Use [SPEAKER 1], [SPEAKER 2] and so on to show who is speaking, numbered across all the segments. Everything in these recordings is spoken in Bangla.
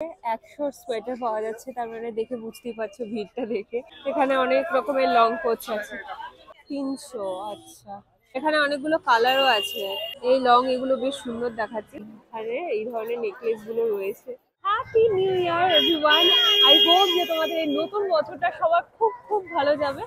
[SPEAKER 1] 100 সোয়েটার পাওয়া যাচ্ছে, তার মানে দেখে বুঝতেই পারছো ভিড়টা দেখে। এখানে অনেক রকমের লং কোট আছে। 300, আচ্ছা। এখানে অনেকগুলো কালারও আছে। এই লং এগুলো বেশ সুন্দর দেখাচ্ছে। এখানে এই ধরনের নেকলেস গুলো রয়েছে। Happy new year everyone. I hope যে তোমাদের এই নতুন বছরটা সবার খুব খুব ভালো যাবে।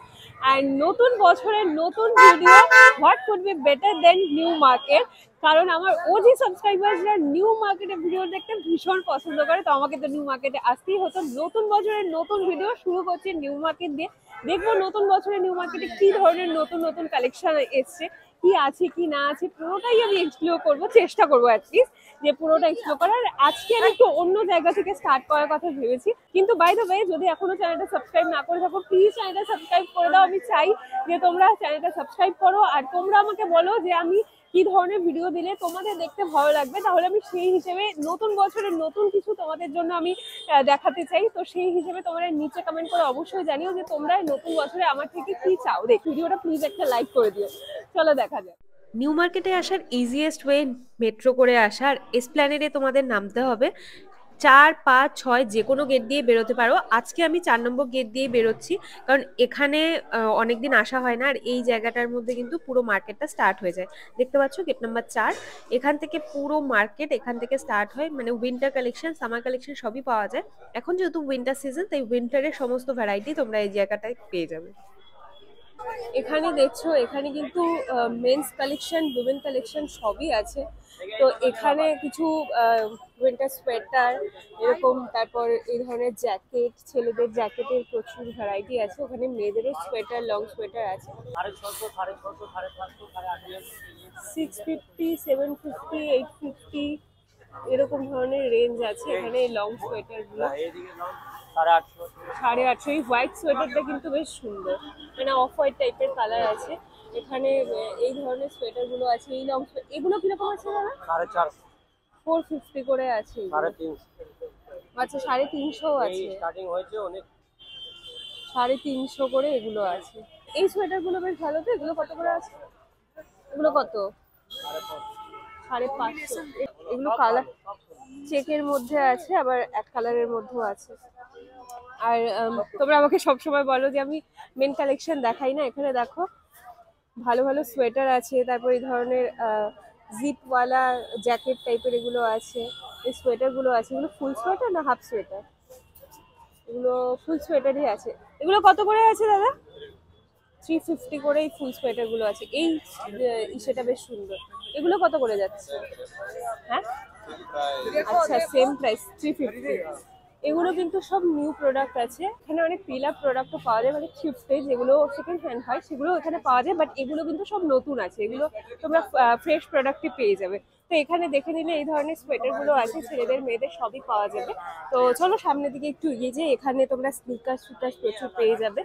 [SPEAKER 1] আর নতুন বছরের নতুন video, what could be better then new market. কারণ আমার ওজি সাবস্ক্রাইবাররা নিউ মার্কেটে ভিডিও দেখতে ভীষণ পছন্দ করে, তো আমাকে তো নিউ মার্কেটে আসতেই হতো। নতুন বছরের নতুন ভিডিও শুরু করছে নিউ মার্কেট দিয়ে। দেখবো নতুন বছরে নিউ মার্কেটে কি ধরনের নতুন নতুন কালেকশন এসছে, কি আছে কি না আছে পুরোটাই আমি এক্সপ্লোর করবো, চেষ্টা করবো অ্যাটলিস্ট যে পুরোটা এক্সপ্লোর করার। আজকে আমি একটু অন্য জায়গা থেকে স্টার্ট করার কথা ভেবেছি, কিন্তু বাই দ্য ওয়ে যদি এখনো চ্যানেলটা সাবস্ক্রাইব না করে থাকো প্লিজ চ্যানেলটা সাবস্ক্রাইব করে দাও। আমি চাই যে তোমরা চ্যানেলটা সাবস্ক্রাইব করো, আর তোমরা আমাকে বলো যে আমি কি ধরনের ভিডিও দিলে তোমাদের দেখতে ভালো লাগবে, তাহলে আমি সেই হিসেবে নতুন বছরের নতুন কিছু তোমাদের জন্য আমি দেখাতে চাই। তো সেই হিসেবে তোমরা নিচে কমেন্ট করে অবশ্যই জানিও যে তোমরা নতুন বছরে আমার থেকে কি চাও। দেখ ভিডিওটা প্লিজ একটা লাইক করে দিও। চলো দেখা যাক।
[SPEAKER 2] নিউ মার্কেটে আসার ইজিয়েস্ট ওয়ে মেট্রো করে আসার। এসপ্ল্যানেডে তোমাদের নামতে হবে। 4, 5, 6 যে কোনো গেট দিয়ে বেরোতে পারো। আজকে আমি 4 নম্বর গেট দিয়ে বেরোচ্ছি, কারণ এখানে অনেকদিন আসা হয় না। আর এই জায়গাটার মধ্যে কিন্তু পুরো মার্কেটটা স্টার্ট হয়ে যায়। দেখতে পাচ্ছ গেট নাম্বার 4। এখান থেকে পুরো মার্কেট এখান থেকে স্টার্ট হয়, মানে উইন্টার কালেকশন সামার কালেকশন সবই পাওয়া যায়। এখন যেহেতু উইন্টার সিজন, তাই উইন্টারের সমস্ত ভ্যারাইটি তোমরা এই জায়গাটায় পেয়ে যাবে।
[SPEAKER 1] এখানে দেখছো এখানে কিন্তু মেন্স কালেকশন উইমেন কালেকশন সবই আছে। তো এখানে কিছু উইন্টার সোয়েটার এরকম, তারপর এই ধরনের জ্যাকেট, ছেলেদের জ্যাকেটের প্রচুর ভ্যারাইটি আছে। ওখানে মেয়েদেরও সোয়েটার, লং সোয়েটার আছে। 650, 750, 850 এরকম ধরনের রেঞ্জ আছে এখানে এই লং সোয়েটার গুলো। 850। এই হোয়াইট সোয়েটারটা কিন্তু বেশ সুন্দর, মানে অফ হোয়াইট টাইপের কালার আছে। এখানে এই ধরনের সোয়েটার গুলো আছে। এই লং এগুলো কিরকম আছে দাদা? 450 করে আছে। আচ্ছা 350 আছে, 350 করে এগুলো আছে। এই সোয়েটার গুলো বেশ ভালো। তো এগুলো কত করে আছে? এগুলো কত? 550। এগুলো কালার চেকের মধ্যে আছে, আবার এক কালারের মধ্যেও আছে। আর তোমরা আমাকে সবসময় বলো যে আমি মেন কালেকশন দেখাই না। এখানে দেখো ভালো ভালো সোয়েটার আছে, তারপর এই ধরনের জিপওয়ালা জ্যাকেট টাইপের এগুলো আছে। এই সোয়েটারগুলো আছে। এগুলো ফুল সোয়েটার না হাফ সোয়েটার? এগুলো ফুল সোয়েটারই আছে। এগুলো কত করে আছে দাদা? 350 করে এই ফুল সোয়েটারগুলো আছে। এই সেটা বেশ সুন্দর। এগুলো কত করে যাচ্ছে? হ্যাঁ আচ্ছা সেম প্রাইস 350। এগুলো কিন্তু সব নিউ প্রোডাক্ট আছে। এখানে অনেক পিল আপ প্রোডাক্টও পাওয়া যায়, মানে থ্রিফটে যেগুলো সেকেন্ড হ্যান্ড হয় সেগুলো এখানে পাওয়া যায়। বাট এগুলো কিন্তু সব নতুন আছে, এগুলো তোমরা ফ্রেশ প্রোডাক্টই পেয়ে যাবে। তো এখানে দেখে নিলে এই ধরনের সোয়েটারগুলো আছে, ছেলেদের মেয়েদের সবই পাওয়া যাবে। তো চলো সামনের দিকে একটু এগিয়ে যাই। এখানে তোমরা স্নিকার সুটার প্রচুর পেয়ে যাবে।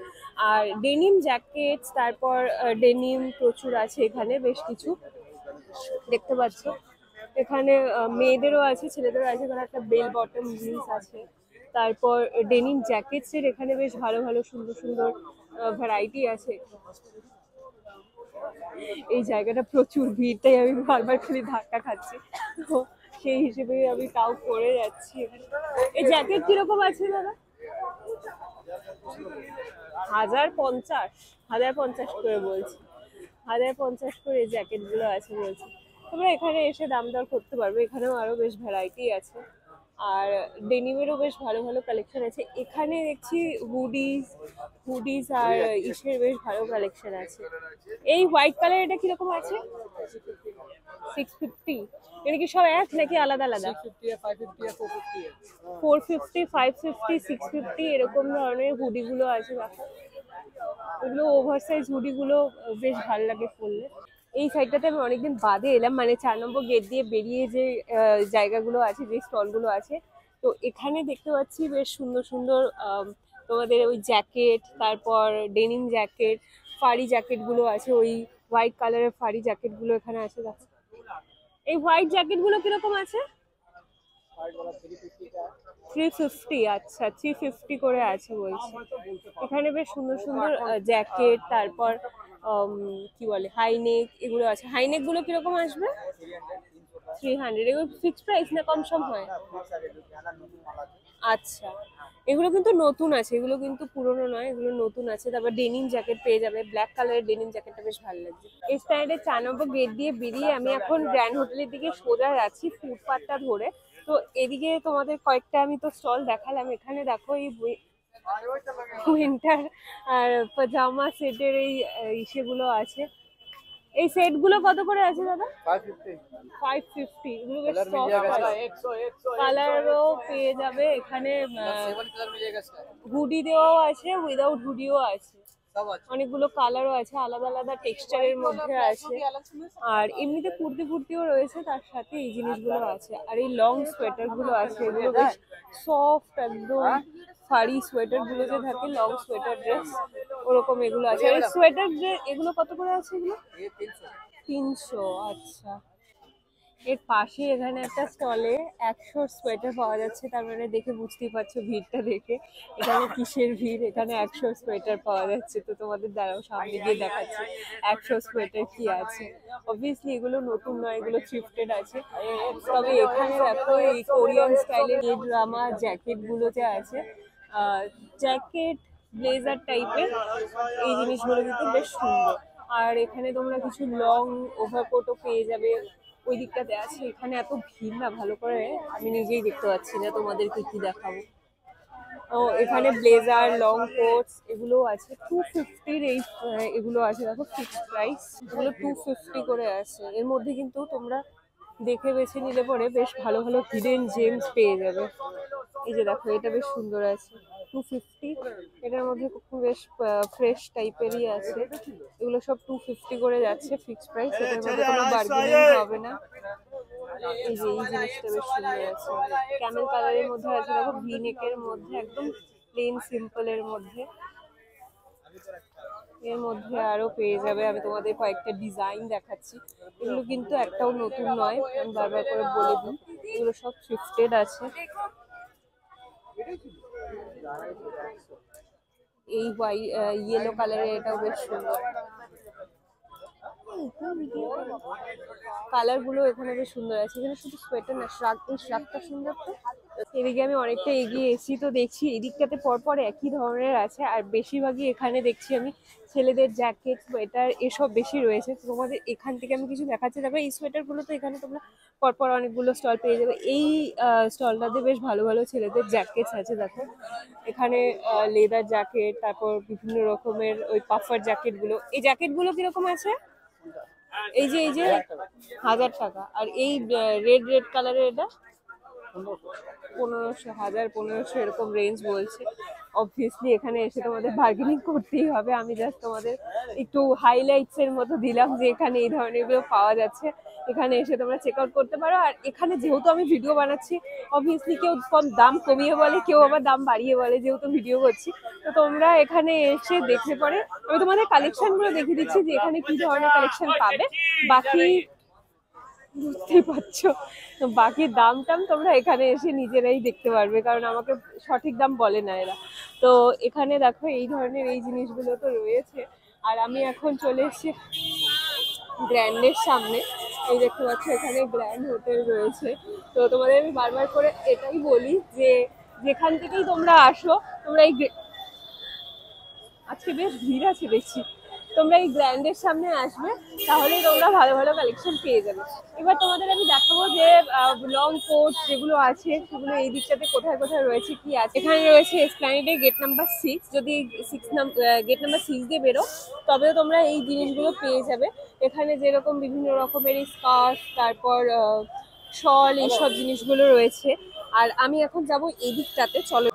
[SPEAKER 1] আর ডেনিম জ্যাকেট, তারপর ডেনিম প্রচুর আছে এখানে বেশ কিছু, দেখতে পাচ্ছ। এখানে মেয়েদেরও আছে, ছেলেদেরও আছে। এখানে একটা বেল বটম জিন্স আছে। তারপর ডেনিম জ্যাকেটস এর এখানে বেশ ভালো ভালো সুন্দর সুন্দর ভ্যারাইটি আছে। এই জায়গাটা প্রচুর ভিড়, তাই আমি বারবার খালি ধাক্কা খাচ্ছি। তো সেই হিসেবে আমি তাও করে যাচ্ছি। এই জ্যাকেট কিরকম আছে দাদা? 1050। 1050 করে বলছি। 1050 করে জ্যাকেট গুলো আছে বলছি। তোমরা এখানে এসে দাম দর করতে পারবে। এখানেও আরো বেশ ভ্যারাইটি আছে। আর ডেনিমেরও বেশ ভালো ভালো কালেকশন আছে। এখানে দেখছি হুডিস আর ইসের বেশ ভালো কালেকশন আছে। এই হোয়াইট কালার এটা কিরকম আছে? 650। এটা কি সব এক নাকি আলাদা আলাদা? 450, 550, 650 এরকম ধরনের হুডি গুলো আছে। এগুলো ওভার সাইজ হুডি গুলো বেশ ভালো লাগে পরলে। এই সাইডটাতে আমি অনেকদিন বাদে এলাম, মানে 4 নম্বর গেট দিয়ে বেরিয়ে যে জায়গাগুলো আছে, যে স্টলগুলো আছে। তো এখানে দেখতে পাচ্ছি বেশ সুন্দর সুন্দর তোমাদের ওই জ্যাকেট, তারপর ডেনিম জ্যাকেট, ফাড়ি জ্যাকেট গুলো আছে। ওই হোয়াইট কালারের ফাড়ি জ্যাকেট গুলো এখানে আছে। এই হোয়াইট জ্যাকেট গুলো কিরকম আছে? 350। আচ্ছা 350 করে আছে বলছি। এখানে বেশ সুন্দর সুন্দর জ্যাকেট, তারপর কি বলে হাইনেক এগুলো আছে। হাইনেক গুলো কিরকম আসবে? 300। এগুলো ফিক্সড প্রাইস না কম সম হয়? আচ্ছা, এগুলো কিন্তু নতুন আছে, এগুলো কিন্তু পুরনো নয়, এগুলো নতুন আছে। তারপর ডেনিম জ্যাকেট পেয়ে যাবে, ব্ল্যাক কালারের ডেনিম জ্যাকেটটা বেশ ভালো লাগছে। এই স্টাইলে 4 নম্বর গেট দিয়ে বেরিয়ে আমি এখন গ্র্যান্ড হোটেলের দিকে সোজা যাচ্ছি ফুটপাথটা ধরে। তো এদিকে তোমাদের কয়েকটা আমি তো স্টল দেখালাম, এখানে দেখো এই উইন্টার আর পাজামা সেটের এই সেগুলো আছে। এই সেট গুলো কত করে আছে দাদা? 550। এগুলো বেশ সফট কালারও পেয়ে যাবে এখানে। হুডি দেওয়াও আছে, উইদাউট হুডিও আছে, অনেকগুলো কালারও আছে, আলাদা আলাদা টেক্সচারের মধ্যে আছে। আর এমনিতে কুর্তি ফুর্তিও রয়েছে, তার সাথে এই জিনিসগুলো আছে। আর এই লং সোয়েটার গুলো আছে, এগুলো বেশ সফট একদম। ফাড়ি সোয়েটার গুলো যে থাকে, লং সোয়েটার ড্রেস ওরকম এগুলো আছে। আর সোয়েটার ড্রেস এগুলো কত করে আছে এগুলো? 300। আচ্ছা, এর পাশে এখানে একটা স্টলে 100 সোয়েটার পাওয়া যাচ্ছে। তার মানে দেখে বুঝতেই পারছো ভিড়টা দেখে এখানে কিসের ভিড়। এখানে 100 সোয়েটার পাওয়া যাচ্ছে। তো তোমাদের দ্বারাও সামনে গিয়ে দেখাচ্ছি 100 সোয়েটার কি আছে। অবভিয়াসলি এগুলো নতুন নয়, এগুলো থ্রিফটেড আছে। তবে এখানে দেখো এই কোরিয়ান স্টাইলের এই ড্রামা জ্যাকেট গুলো যে আছে, জ্যাকেট ব্লেজার টাইপের, এই জিনিসগুলো কিন্তু বেশ সুন্দর। আর এখানে তোমরা কিছু লং ওভারকোটও পেয়ে যাবে। ওই দিকটাতে আছে। এখানে এত ভিড় না, ভালো করে আমি নিজেই দেখতে পাচ্ছি না তোমাদেরকে কি দেখাবো। ও এখানে ব্লেজার লং কোটস এগুলো আছে 250-র। এই এগুলো আছে দেখো, ফিক্সড প্রাইস, এগুলো 250 করে আছে। এর মধ্যে কিন্তু তোমরা দেখে বেছে নিলে পরে বেশ ভালো ভালো হিডেন জেমস পেয়ে যাবে। এই যে দেখো, এটা বেশ সুন্দর আছে, 250। এটার মধ্যে খুব বেশ ফ্রেশ টাইপেরই আছে। এগুলো সব 250 করে যাচ্ছে, ফিক্সড প্রাইস। এটার মধ্যে কোনো বার্গেনিং হবে না। এই যে এই জিনিসটা বেশ সুন্দর আছে, ক্যামেল কালারের মধ্যে আছে দেখো, ভি নেকের মধ্যে, একদম প্লেন সিম্পলের মধ্যে। এর মধ্যে আরো পেয়ে যাবে, আমি তোমাদের কয়েকটা ডিজাইন দেখাচ্ছি। এগুলো কিন্তু একটাও নতুন নয়, আমি বারবার করে বলে দিই, এগুলো সব থ্রিফটেড আছে। এই ইয়েলো কালারের এটাও বেশ সুন্দর। কালার গুলো এখানে বেশ সুন্দর আছে। এখানে শুধু সোয়েটার না, শ্রাগ, এই শ্রাগটা সুন্দর তো। এদিকে আমি অনেকটা এগিয়ে এসেছি, তো দেখছি এদিকটাতে পরপর একই ধরনের আছে। আর বেশিরভাগই এখানে দেখছি আমি ছেলেদের জ্যাকেট সোয়েটার এসব বেশি রয়েছে। তো তোমাদের এখান থেকে আমি কিছু দেখাচ্ছি। দেখো এই সোয়েটার গুলো তো এখানে তোমরা পরপর অনেকগুলো স্টল পেয়ে যাবে। এই স্টলটাতে বেশ ভালো ভালো ছেলেদের জ্যাকেটস আছে দেখো। এখানে লেদার জ্যাকেট, তারপর বিভিন্ন রকমের ওই পাফার জ্যাকেট গুলো। এই জ্যাকেট গুলো কিরকম আছে? এই যে 1000 টাকা। আর এই রেড রেড কালারের এটা 1500, 1000-1500 এরকম রেঞ্জ বলছে। অবভিয়াসলি এখানে এসে তোমাদের বার্গেনিং করতেই হবে। আমি জাস্ট তোমাদের একটু হাইলাইটস এর মতো দিলাম যে এখানে এই ধরনের গুলো পাওয়া যাচ্ছে। এখানে এসে তোমরা চেক আউট করতে পারো। আর এখানে যেহেতু আমি ভিডিও বানাচ্ছি, অবভিয়াসলি কেউ দাম কমিয়ে বলে, কেউ আবার দাম বাড়িয়ে বলে, যেহেতু ভিডিও করছি। তো তোমরা এখানে এসে দেখতে পারে। আমি তোমাদের কালেকশন গুলো দেখিয়ে দিচ্ছি যে এখানে কি ধরনের কালেকশন পাবে। বাকি বুঝতেই পারছো, বাকি দাম টাম তোমরা এখানে এসে নিজেরাই দেখতে পারবে, কারণ আমাকে সঠিক দাম বলে না এরা। তো এখানে দেখো এই ধরনের এই জিনিসগুলো তো রয়েছে। আর আমি এখন চলে এসেছি গ্র্যান্ডের সামনে। এই দেখতে পাচ্ছ এখানে গ্র্যান্ড হোটেল রয়েছে। তো তোমাদের আমি বারবার করে এটাই বলি যে যেখান থেকেই তোমরা আসো, তোমরা এই আজকে বেশ ভিড় আছে দেখছি, তোমরা এই গ্র্যান্ডের সামনে আসবে, তাহলেই তোমরা ভালো ভালো কালেকশন পেয়ে যাবে। এবার তোমাদের আমি দেখাবো যে লং কোট যেগুলো আছে সেগুলো এই দিকটাতে কোথায় কোথায় রয়েছে, কি আছে। এখানে রয়েছে এসপ্ল্যানেডে গেট নাম্বার 6। যদি গেট নাম্বার 6 দিয়ে বেরো, তবেও তোমরা এই জিনিসগুলো পেয়ে যাবে। এখানে যেরকম বিভিন্ন রকমের স্কার্ফ, তারপর শল, এইসব জিনিসগুলো রয়েছে। আর আমি এখন যাব এই দিকটাতে, চলো।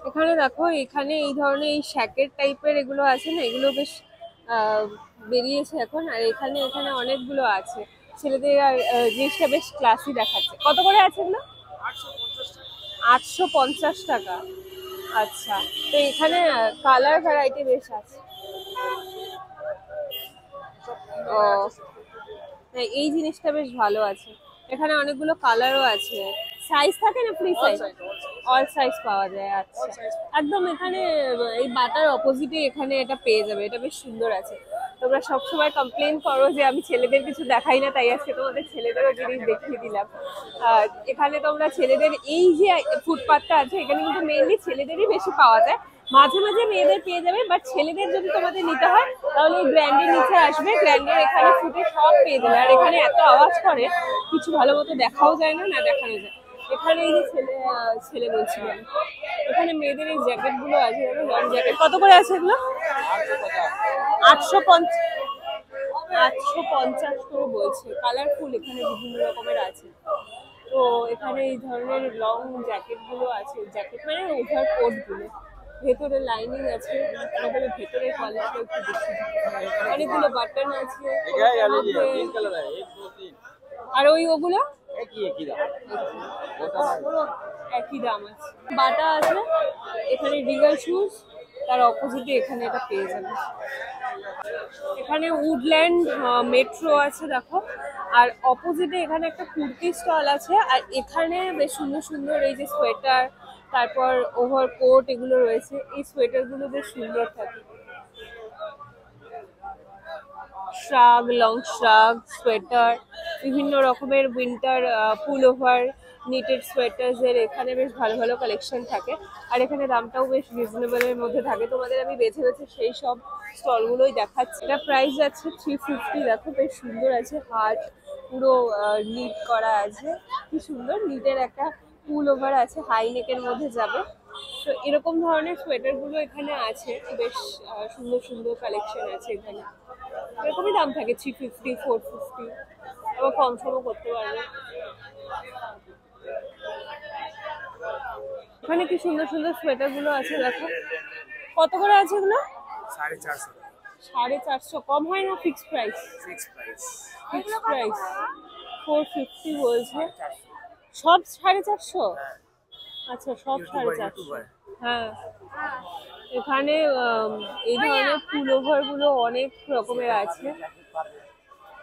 [SPEAKER 1] এখানে দেখো, এখানে এই ধরনের এই শ্যাকেট টাইপের এগুলো আছে না, এগুলো বেশ বেরিয়েছে এখন। আর এখানে এখানে অনেকগুলো আছে ছেলেদের। আর জিনিসটা বেশ ক্লাসি দেখাচ্ছে। কত করে আছে এগুলো? 850 টাকা। আচ্ছা, তো এখানে কালার ভ্যারাইটি বেশ আছে। ও, এই জিনিসটা বেশ ভালো আছে। এখানে অনেকগুলো কালারও আছে। সাইজ থাকে না? ফ্রি সাইজ, অল সাইজ পাওয়া যায়। আচ্ছা, একদম এখানে এই বাটার অপোজিটে এখানে এটা পেয়ে যাবে। এটা বেশ সুন্দর আছে। তোমরা সবসময় কমপ্লেন করো যে আমি ছেলেদের কিছু দেখাই না, তাই আজকে তোমাদের ছেলেদেরও জিনিস দেখিয়ে দিলাম। এখানে তোমরা ছেলেদের এই যে ফুটপাথটা আছে, এখানে কিন্তু মেইনলি ছেলেদেরই বেশি পাওয়া যায়, মাঝে মাঝে মেয়েদের পেয়ে যাবে, বাট ছেলেদের যদি তোমাদের নিতে হয় তাহলে ওই গ্র্যান্ডের নিচে আসবে, গ্র্যান্ডের এখানে ফুটে সব পেয়ে যাবে। আর এখানে এত আওয়াজ করে কিছু ভালো মতো দেখাও যায় না, না দেখানো যায়। এখানে এই যে ছেলে বলছিলাম, এখানে মেয়েদের এই জ্যাকেট গুলো আছে, লং জ্যাকেট কত করে আছে এগুলো? 850 850 করে বলছে। কালারফুল এখানে বিভিন্ন রকমের আছে। তো এখানে এই ধরনের লং জ্যাকেট গুলো আছে, জ্যাকেট মানে ওভার কোট গুলো, ভেতরে লাইনিং আছে, আমাদের ভেতরে কোয়ালিটি একটু বেশি, অনেকগুলো বাটন আছে। আর ওগুলো একই দাম আছে। বাটা আছে এখানে, রিগাল শুজ, তার অপোজিটে এখানে এটা পেয়ে যাবে। এখানে উডল্যান্ড মেট্রো আছে দেখো, আর অপোজিটে এখানে একটা কুর্তি স্টল আছে। আর এখানে বেশ সুন্দর সুন্দর এই যে সোয়েটার, তারপর ওভারকোট এগুলো রয়েছে। এই সোয়েটার গুলো বেশ সুন্দর থাকে, শ্রাগ, লং শ্রাগ, সোয়েটার, বিভিন্ন রকমের উইন্টার পুল ওভার, নিটেড সোয়েটার্স এর এখানে বেশ ভালো ভালো কালেকশন থাকে। আর এখানে দামটাও বেশ রিজনেবলের মধ্যে থাকে। তোমাদের আমি বেছে বেছে সেই সব স্টলগুলোই দেখাচ্ছি। এটা প্রাইস আছে 350। দেখো বেশ সুন্দর আছে, হার্ট পুরো নিট করা আছে, কি সুন্দর নিটের একটা পুল ওভার আছে, হাই নেকের মধ্যে যাবে। তো এরকম ধরনের সোয়েটার গুলো এখানে আছে, বেশ সুন্দর সুন্দর কালেকশন আছে এখানে। এরকমই দাম থাকে, 350, 450, আবার কম সমও করতে পারবে। এখানে কি সুন্দর সুন্দর সোয়েটার গুলো আছে দেখো। কত করে আছে এগুলো?
[SPEAKER 3] 450।
[SPEAKER 1] 450 কম হয় না? Fixed price?
[SPEAKER 3] ফিক্সড
[SPEAKER 1] প্রাইস 450 বলছে। সব 450? আচ্ছা, সব 450। হ্যাঁ, এখানে এই ধরনের পুল ওভার গুলো অনেক রকমের আছে।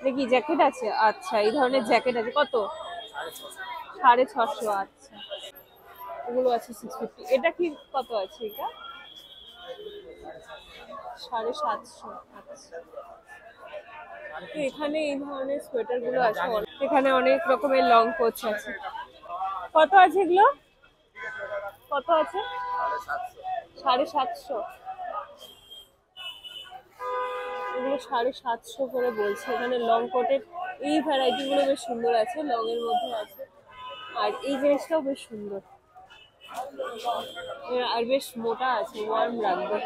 [SPEAKER 1] দেখি জ্যাকেট আছে, আচ্ছা এই ধরনের জ্যাকেট আছে। কত? 650। আচ্ছা, এগুলো আছে 650। এটা কি কত আছে? এটা 750। আচ্ছা, তো এখানে এই ধরনের সোয়েটার গুলো আছে। এখানে অনেক রকমের লং কোট আছে। কত আছে এগুলো? কত আছে? 750। এগুলো 750 করে বলছে। এখানে লং কোটের এই ভ্যারাইটি গুলো বেশ সুন্দর আছে, লং এর মধ্যে আছে। আর এই জিনিসটাও বেশ সুন্দর, আর বেশ মোটা আছে, ওয়ার্ম লাগবে।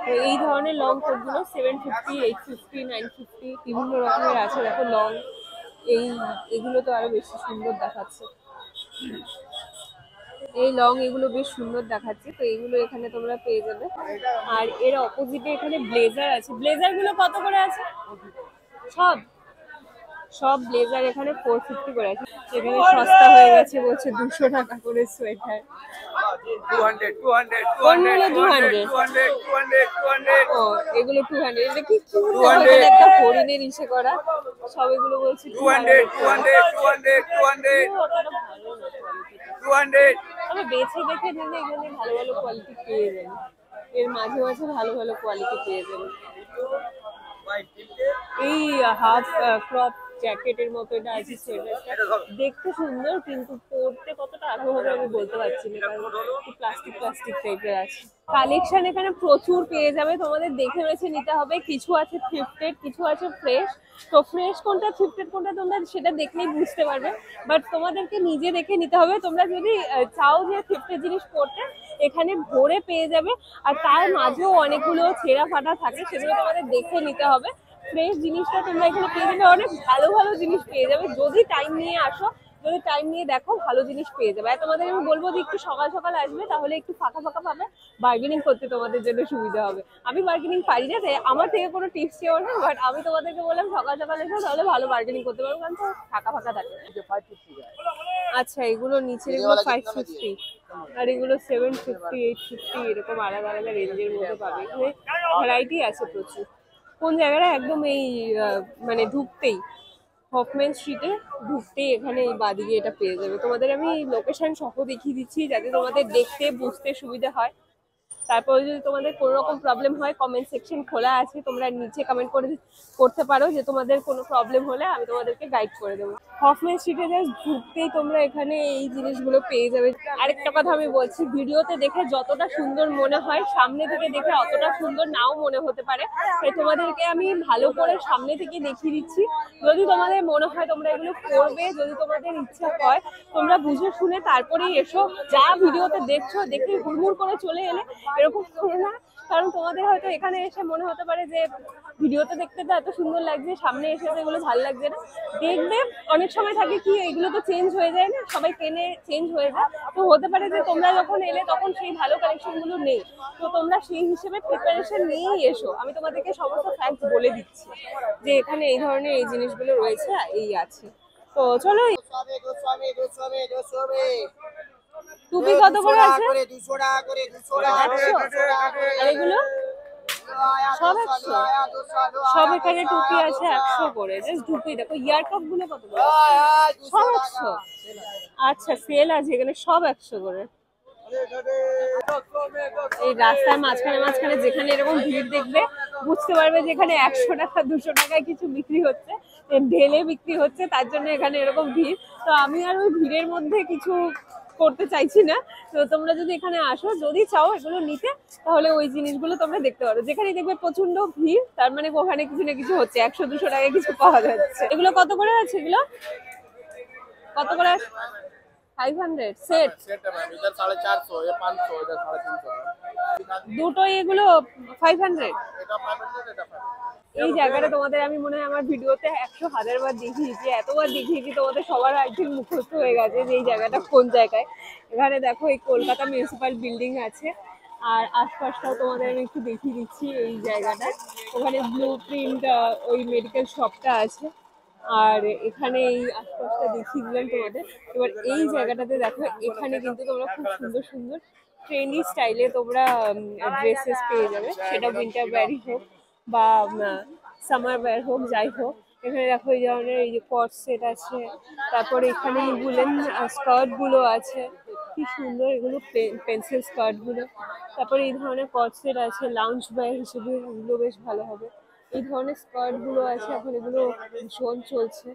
[SPEAKER 1] তো এই ধরনের লং কোট গুলো 750, 850, 950 বিভিন্ন রকমের আছে। দেখো লং এগুলো তো আরো বেশি সুন্দর দেখাচ্ছে। এই লং এগুলো বেশ সুন্দর দেখাচ্ছে, তো এইগুলো এখানে তোমরা পেয়ে যাবে। আর এর অপোজিটে এখানে ব্লেজার আছে। ব্লেজার গুলো কত করে আছে? সব ব্লেজার এখানে 450 করে আছে। এখানে সস্তা হয়ে গেছে বলছে, 200 টাকা করে সোয়েটার।
[SPEAKER 3] 200।
[SPEAKER 1] কোনগুলো 200? ও, এগুলো 200। এটা কি একটা হরিণের ইসে করা, সব এগুলো বলছে 200। তবে বেছে দেখে নিলে এখানে ভালো ভালো কোয়ালিটি পেয়ে যাবে, এর মাঝে মাঝে ভালো ভালো কোয়ালিটি পেয়ে যাবে। এই হাফ ক্রপ জ্যাকেটের মতো এটা আছে, সোয়েটারটা দেখতে সুন্দর, কিন্তু পরতে কতটা আরাম হবে আমি বলতে পারছি না, কারণ একটু প্লাস্টিক প্লাস্টিক টাইপের আছে। কালেকশন এখানে প্রচুর পেয়ে যাবে, তোমাদের দেখে বেছে নিতে হবে। কিছু আছে থ্রিফটেড, কিছু আছে ফ্রেশ। তো ফ্রেশ কোনটা, থ্রিফটেড কোনটা, তোমরা সেটা দেখলেই বুঝতে পারবে, বাট তোমাদেরকে নিজে দেখে নিতে হবে। তোমরা যদি চাও যে থ্রিফটেড জিনিস পড়তে, এখানে ভরে পেয়ে যাবে। আর তার মাঝেও অনেকগুলো ছেঁড়া ফাটা থাকে, সেগুলো তোমাদের দেখে নিতে হবে। ফ্রেশ জিনিসটা তোমরা এখানে পেয়ে যাবে, অনেক ভালো ভালো জিনিস পেয়ে যাবে। যদি টাইম নিয়ে আসো, যদি টাইম নিয়ে দেখো, ভালো জিনিস পেয়ে যাবে। আর তোমাদের আমি বলবো যে একটু সকাল সকাল আসবে, তাহলে একটু ফাঁকা ফাঁকা পাবে, বার্গেনিং করতে তোমাদের জন্য সুবিধা হবে। আমি বার্গেনিং পারি না, তাই আমার থেকে কোনো টিপস চেও না, বাট আমি তোমাদেরকে বললাম সকাল সকাল এসো, তাহলে ভালো বার্গেনিং করতে পারবো, কারণ তো ফাঁকা ফাঁকা থাকে। আচ্ছা, এগুলো নিচের এগুলো 550, আর এগুলো 750, 850, এরকম আলাদা আলাদা রেঞ্জের মধ্যে পাবে। এখানে ভ্যারাইটি আছে প্রচুর। কোন জায়গাটা? একদম এই মানে ঢুকতেই, হফম্যান স্ট্রিটে ঢুকতেই এখানে এই বাদিকে এটা পেয়ে যাবে। তোমাদের আমি লোকেশন সহ দেখিয়ে দিচ্ছি, যাতে তোমাদের দেখতে বুঝতে সুবিধা হয়। তারপরে যদি তোমাদের কোনো রকম প্রবলেম হয় কমেন্ট সেকশন খোলা আছে, তোমরা নিচে কমেন্ট করতে পারো যে তোমাদের কোনো প্রবলেম হলে আমি তোমাদেরকে গাইড করে দেবো। হফম্যান স্ট্রিটে জাস্ট ঢুকতেই তোমরা এখানে এই জিনিসগুলো পেয়ে যাবে। আরেকটা কথা আমি বলছি, ভিডিওতে দেখে যতটা সুন্দর মনে হয় সামনে থেকে দেখে অতটা সুন্দর নাও মনে হতে পারে, তাই তোমাদেরকে আমি ভালো করে সামনে থেকে দেখিয়ে দিচ্ছি। যদি তোমাদের মনে হয় তোমরা এগুলো করবে, যদি তোমাদের ইচ্ছা হয়, তোমরা বুঝে শুনে তারপরেই এসো। যা ভিডিওতে দেখছো দেখে হুড়মুড় করে চলে এলে এরকম করো না, কারণ তোমাদের হয়তো এখানে এসে মনে হতে পারে যে ভিডিওতে দেখতে তো এত সুন্দর লাগছে, সামনে এসে তো এগুলো ভালো লাগছে না। দেখবে অনেক সময় থাকে কি এগুলো তো চেঞ্জ হয়ে যায় না, সবাই কেনে চেঞ্জ হয়ে যায়, তো হতে পারে যে তোমরা যখন এলে তখন সেই ভালো কালেকশন গুলো নেই, তো তোমরা সেই হিসেবে প্রিপারেশন নিয়েই এসো। আমি তোমাদেরকে সমস্ত ফ্যাক্ট বলে দিচ্ছি যে এখানে এই ধরনের এই জিনিসগুলো রয়েছে, এই আছে। তো চলো, টুপি কত করে আছে?
[SPEAKER 3] 200 টাকা করে 200
[SPEAKER 1] আর এগুলো সব 100, সব এখানে টুপি আছে 100 করে। জাস্ট টুপি দেখো। ইয়ার কাপ গুলো কত করে? সব 100। আচ্ছা, সেল আছে এখানে, সব 100 করে। এই রাস্তার মাঝখানে মাঝখানে যেখানে এরকম ভিড় দেখবে বুঝতে পারবে যে এখানে 100 টাকা 200 টাকায় কিছু বিক্রি হচ্ছে, ঢেলে বিক্রি হচ্ছে, তার জন্য এখানে এরকম ভিড়। তো আমি আর ওই ভিড়ের মধ্যে কিছু করতে চাইছি না। তো তোমরা যদি এখানে আসো, যদি চাও এগুলো নিতে, তাহলে ওই জিনিসগুলো তোমরা দেখতে পারো। যেখানে দেখবে প্রচন্ড ভিড়, তার মানে ওখানে কিছু না কিছু হচ্ছে, 100-200 টাকায় কিছু পাওয়া যাচ্ছে। এগুলো কত করে আছে? এগুলো কত করে? 500 সেট।
[SPEAKER 3] इधर 450 ये 500 इधर 350
[SPEAKER 1] দুটো এগুলো 500।
[SPEAKER 3] এটা 500 এটা 500
[SPEAKER 1] এই জায়গাটা তোমাদের আমি মনে হয় আমার ভিডিওতে 100,000 বার দেখিয়েছি, এতবার দেখিয়েছি তোমাদের সবার আই থিঙ্ক মুখস্থ হয়ে গেছে যে এই জায়গাটা কোন জায়গায়। এখানে দেখো এই কলকাতা মিউনিসিপাল বিল্ডিং আছে, আর আশপাশটাও তোমাদের আমি একটু দেখিয়ে দিচ্ছি। এই জায়গাটা ওখানে ব্লু প্রিন্ট ওই মেডিকেল শপটা আছে, আর এখানে এই আশপাশটা দেখিয়ে দিলাম তোমাদের। এবার এই জায়গাটাতে দেখো, এখানে কিন্তু তোমরা খুব সুন্দর সুন্দর ট্রেন্ডি স্টাইলে তোমরা ড্রেসেস পেয়ে যাবে, সেটা উইন্টার ওয়্যারই হোক বা সামার ওয়্যার হোক, যাই হোক। এখানে দেখো এই ধরনের এই যে কট সেট আছে, তারপরে এখানে উলেন স্কার্ট গুলো আছে, কি সুন্দর এগুলো, পেন্সিল স্কার্ট গুলো। তারপরে এই ধরনের কট সেট আছে লাউঞ্জ ওয়্যার হিসেবে, এগুলো বেশ ভালো হবে। এই ধরনের স্কার্ট গুলো আছে এখন, এগুলো ভীষণ চলছে।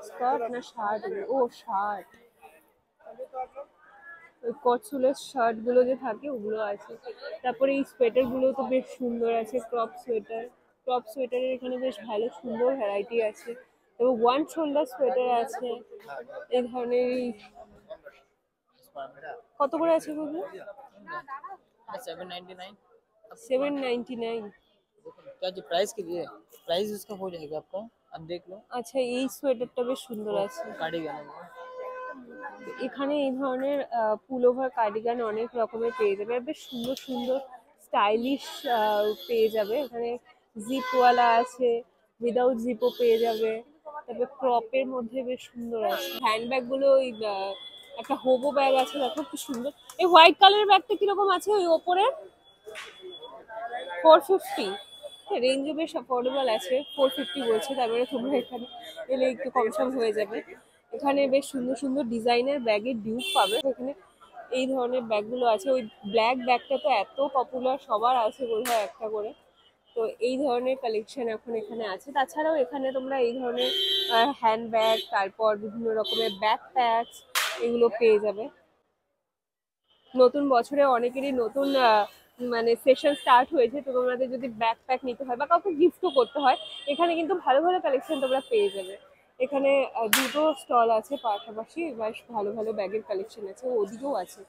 [SPEAKER 1] স্কার্ট না শার্ট? ও শার্ট, ওই কটসুলের শার্ট গুলো যে থাকে ওগুলো আছে। তারপরে এই সোয়েটার গুলো তো বেশ সুন্দর আছে, ক্রপ সোয়েটার। ক্রপ সোয়েটারের এখানে বেশ ভালো সুন্দর ভ্যারাইটি আছে, এবং ওয়ান শোল্ডার সোয়েটার আছে। এই ধরনের কত করে আছে এগুলো?
[SPEAKER 3] 799
[SPEAKER 1] 799।
[SPEAKER 3] क्या जी प्राइस के लिए प्राइस उसका हो जाएगा आपका आप देख लो
[SPEAKER 1] আচ্ছা, এই সোয়েটারটা বেশ সুন্দর আছে।
[SPEAKER 3] कार्डिगन
[SPEAKER 1] এখানে এই ধরনের পুলোভার কার্ডিগান অনেক রকমের পেয়ে যাবে, বেশ সুন্দর সুন্দর স্টাইলিশ পেয়ে যাবে। এখানে জিপওয়ালা আছে, উইদাউট জিপও পেয়ে যাবে। তারপরে ক্রপের মধ্যে বেশ সুন্দর আছে। হ্যান্ডব্যাগ গুলো ওই একটা হোবো ব্যাগ আছে, দেখো কি সুন্দর। এই হোয়াইট কালারের ব্যাগটা কিরকম আছে? ওই ওপরে 450। রেঞ্জও বেশ অ্যাফোর্ডেবল আছে, 450 বলছে। তারপরে তোমরা এখানে এলে একটু কম সম হয়ে যাবে। এখানে বেশ সুন্দর সুন্দর ডিজাইনের ব্যাগের ডিউক পাবে। এখানে এই ধরনের ব্যাগগুলো আছে। ওই ব্ল্যাক ব্যাগটা তো এত পপুলার, সবার আছে বোধহয় একটা করে। তো এই ধরনের কালেকশন এখন এখানে আছে। তাছাড়াও এখানে তোমরা এই ধরনের হ্যান্ড ব্যাগ, তারপর বিভিন্ন রকমের ব্যাগ প্যাকস, এগুলো পেয়ে যাবে। নতুন বছরে অনেকেরই নতুন মানে সেশন স্টার্ট হয়েছে, তো তোমাদের যদি ব্যাকপ্যাক নিতে হয় বা কাউকে গিফটও করতে হয়, এখানে কিন্তু ভালো ভালো কালেকশন তোমরা পেয়ে যাবে। এখানে দুটো স্টল আছে পাশাপাশি, বেশ ভালো ভালো ব্যাগের কালেকশন আছে, ওদিকেও আছে।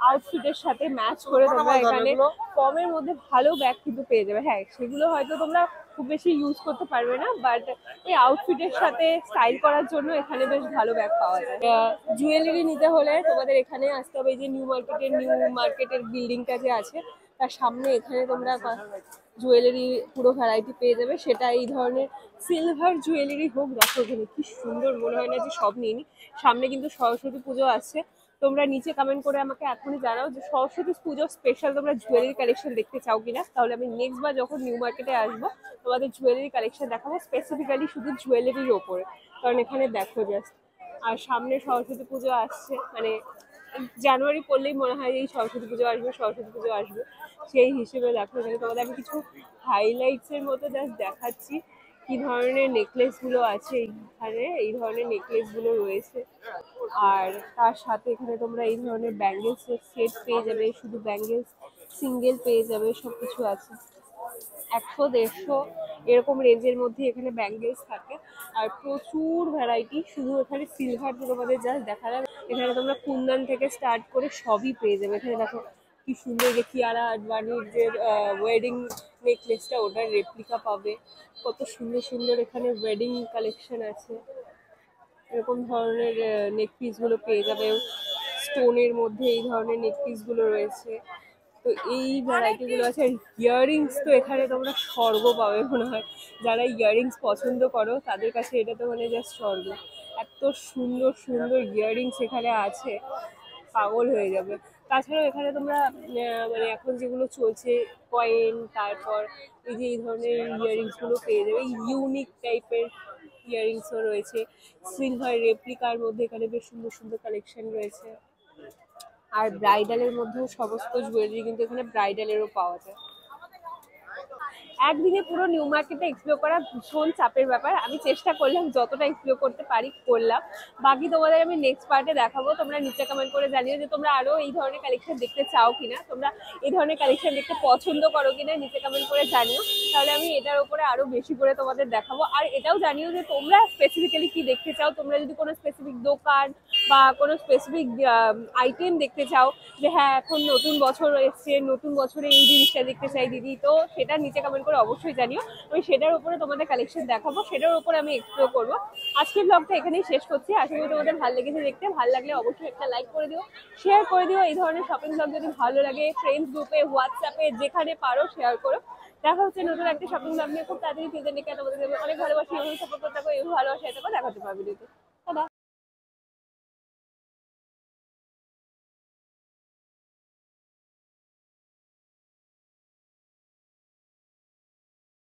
[SPEAKER 1] আউটফিটের সাথে ম্যাচ করে তোমরা এখানে কমের মধ্যে ভালো ব্যাগ কিন্তু পেয়ে যাবে। হ্যাঁ, সেগুলো হয়তো তোমরা খুব বেশি ইউজ করতে পারবে না, বাট এই আউটফিটের সাথে স্টাইল করার জন্য এখানে বেশ ভালো ব্যাগ পাওয়া যায়। জুয়েলারি নিতে হলে তোমাদের এখানে আসতে হবে। এই যে নিউ মার্কেটের বিল্ডিংটা যে আছে, তার সামনে এখানে তোমরা জুয়েলারি পুরো ভ্যারাইটি পেয়ে যাবে। সেটা এই ধরনের সিলভার জুয়েলারি হোক, দেখো এখানে কি সুন্দর, মনে হয় না যে সব নিয়ে নি। সামনে কিন্তু সরস্বতী পুজো আসছে, তোমরা নিচে কমেন্ট করে আমাকে এখনই জানাও যে সরস্বতী পুজোর স্পেশাল তোমরা জুয়েলারি কালেকশন দেখতে চাও কিনা, তাহলে আমি নেক্সট বার যখন নিউ মার্কেটে আসবো তোমাদের জুয়েলারি কালেকশন দেখাবো, স্পেসিফিক্যালি শুধু জুয়েলারির ওপরে। কারণ এখানে দেখো জাস্ট, আর সামনে সরস্বতী পুজো আসছে, মানে জানুয়ারি পড়লেই মনে হয় এই সরস্বতী পুজো আসবে, সরস্বতী পুজো আসবে, সেই হিসেবে দেখো এখানে তোমাদের আমি কিছু হাইলাইটস এর মতো জাস্ট দেখাচ্ছি কি ধরনের নেকলেস গুলো আছে এইখানে। এই ধরনের নেকলেস গুলো রয়েছে, আর তার সাথে এখানে তোমরা এই ধরনের ব্যাঙ্গেলস সেট পেয়ে যাবে, শুধু ব্যাঙ্গেলস সিঙ্গেল পেয়ে যাবে, সবকিছু আছে। 100-150 এরকম রেঞ্জের মধ্যে এখানে ব্যাঙ্গেলস থাকে, আর প্রচুর ভ্যারাইটি। শুধু এখানে সিলভার তো তোমাদের জাস্ট দেখালাম, এখানে তোমরা কুন্দন থেকে স্টার্ট করে সবই পেয়ে যাবে। এখানে দেখো কি সুন্দর, যে কিয়ারা আডবাণীর যে ওয়েডিং নেকলেসটা, ওটার রেপ্লিকা পাবে। কত সুন্দর সুন্দর এখানে ওয়েডিং কালেকশন আছে, এরকম ধরনের নেক পিস গুলো পেয়ে যাবে। স্টোনের মধ্যে এই ধরনের নেক পিস গুলো রয়েছে, তো এই ভ্যারাইটি গুলো আছে। আর ইয়াররিংস তো এখানে তোমরা স্বর্গ পাবে মনে হয়, যারা ইয়াররিংস পছন্দ করো তাদের কাছে এটা তো মানে জাস্ট স্বর্গ। এত সুন্দর সুন্দর ইয়াররিংস এখানে আছে, পাগল হয়ে যাবে। তাছাড়াও এখানে তোমরা মানে এখন যেগুলো চলছে কয়েন, তারপর এই যে এই ধরনের ইয়াররিংস গুলো পেয়ে যাবে, ইউনিক টাইপের ইয়াররিংসও রয়েছে। সিলভার রেপ্লিকার মধ্যে এখানে বেশ সুন্দর সুন্দর কালেকশন রয়েছে। আর ব্রাইডালের মধ্যেও সমস্ত জুয়েলারি কিন্তু এখানে ব্রাইডালেরও পাওয়া যায়। একদিনে পুরো নিউ মার্কেটে এক্সপ্লোর করা ভীষণ চাপের ব্যাপার, আমি চেষ্টা করলাম যতটা এক্সপ্লোর করতে পারি করলাম। বাকি তোমাদের আমি নেক্সট পার্টে দেখাবো। তোমরা নিচে কমেন্ট করে জানিও যে তোমরা আরো এই ধরনের কালেকশন দেখতে চাও কিনা, তোমরা এই ধরনের কালেকশন দেখতে পছন্দ করো কিনা, নিচে কমেন্ট করে জানিও। তাহলে আমি এটার উপরে আরো বেশি করে তোমাদের দেখাবো। আর এটাও জানিও যে তোমরা স্পেসিফিক্যালি কি দেখতে চাও, তোমরা যদি কোনো স্পেসিফিক দোকান বা কোনো স্পেসিফিক আইটেম দেখতে চাও, যে হ্যাঁ এখন নতুন বছর এসছে, নতুন বছরে এই জিনিসটা দেখতে চাই দিদি, তো সেটা নিচে কমেন্ট করে অবশ্যই জানিও। আমি সেটার উপরে তোমাদের কালেকশন দেখাবো, সেটার উপরে আমি এক্সপ্লোর করবো। আজকের ব্লগটা এখানেই শেষ করছি। আশা করি তোমাদের ভালো লেগেছে দেখতে। ভালো লাগলে অবশ্যই একটা লাইক করে দিও, শেয়ার করে দিও। এই ধরনের শপিং ব্লগ যদি ভালো লাগে ফ্রেন্ডস গ্রুপে, হোয়াটসঅ্যাপে, যেখানে পারো শেয়ার করো। দেখা হচ্ছে নতুন একটা শপিং ব্লগ নিয়ে খুব তাড়াতাড়ি। তোমাদের অনেক ভালোবাসি, সাপোর্ট করতে থাকো, এই ভালোবাসা দেখা হতে পারবে।